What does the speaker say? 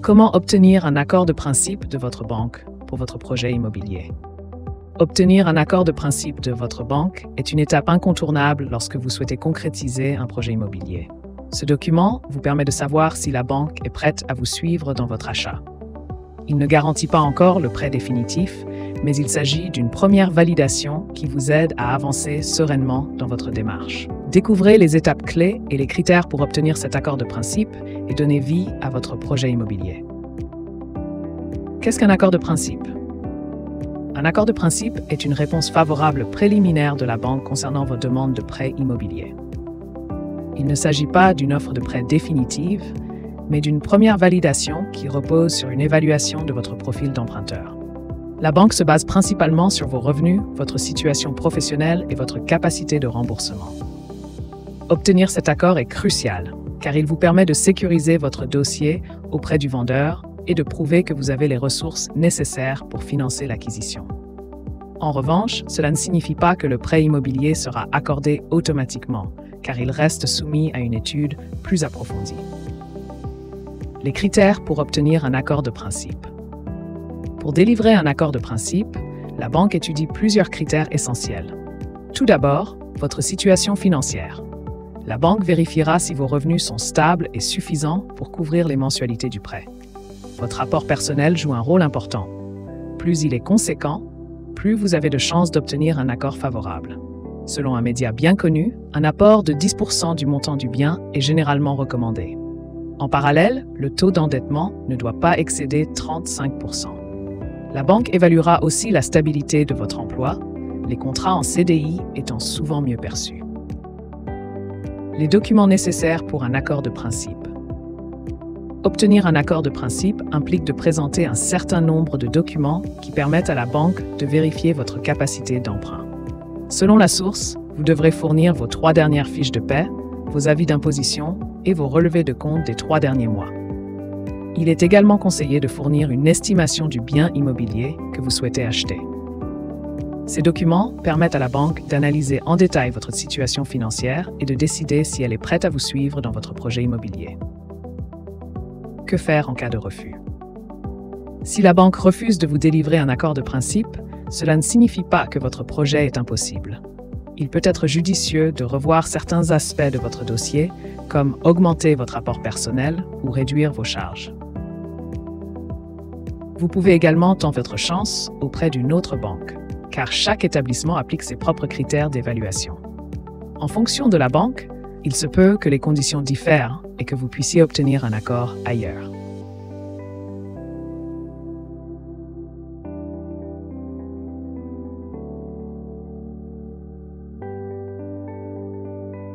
Comment obtenir un accord de principe de votre banque pour votre projet immobilier? Obtenir un accord de principe de votre banque est une étape incontournable lorsque vous souhaitez concrétiser un projet immobilier. Ce document vous permet de savoir si la banque est prête à vous suivre dans votre achat. Il ne garantit pas encore le prêt définitif, mais il s'agit d'une première validation qui vous aide à avancer sereinement dans votre démarche. Découvrez les étapes clés et les critères pour obtenir cet accord de principe et donner vie à votre projet immobilier. Qu'est-ce qu'un accord de principe? Un accord de principe est une réponse favorable préliminaire de la banque concernant vos demandes de prêt immobilier. Il ne s'agit pas d'une offre de prêt définitive, mais d'une première validation qui repose sur une évaluation de votre profil d'emprunteur. La banque se base principalement sur vos revenus, votre situation professionnelle et votre capacité de remboursement. Obtenir cet accord est crucial, car il vous permet de sécuriser votre dossier auprès du vendeur et de prouver que vous avez les ressources nécessaires pour financer l'acquisition. En revanche, cela ne signifie pas que le prêt immobilier sera accordé automatiquement, car il reste soumis à une étude plus approfondie. Les critères pour obtenir un accord de principe. Pour délivrer un accord de principe, la banque étudie plusieurs critères essentiels. Tout d'abord, votre situation financière. La banque vérifiera si vos revenus sont stables et suffisants pour couvrir les mensualités du prêt. Votre apport personnel joue un rôle important. Plus il est conséquent, plus vous avez de chances d'obtenir un accord favorable. Selon un média bien connu, un apport de 10% du montant du bien est généralement recommandé. En parallèle, le taux d'endettement ne doit pas excéder 35%. La banque évaluera aussi la stabilité de votre emploi, les contrats en CDI étant souvent mieux perçus. Les documents nécessaires pour un accord de principe. Obtenir un accord de principe implique de présenter un certain nombre de documents qui permettent à la banque de vérifier votre capacité d'emprunt. Selon la source, vous devrez fournir vos 3 dernières fiches de paie, vos avis d'imposition et vos relevés de compte des 3 derniers mois. Il est également conseillé de fournir une estimation du bien immobilier que vous souhaitez acheter. Ces documents permettent à la banque d'analyser en détail votre situation financière et de décider si elle est prête à vous suivre dans votre projet immobilier. Que faire en cas de refus? Si la banque refuse de vous délivrer un accord de principe, cela ne signifie pas que votre projet est impossible. Il peut être judicieux de revoir certains aspects de votre dossier, comme augmenter votre apport personnel ou réduire vos charges. Vous pouvez également tenter votre chance auprès d'une autre banque, car chaque établissement applique ses propres critères d'évaluation. En fonction de la banque, il se peut que les conditions diffèrent et que vous puissiez obtenir un accord ailleurs.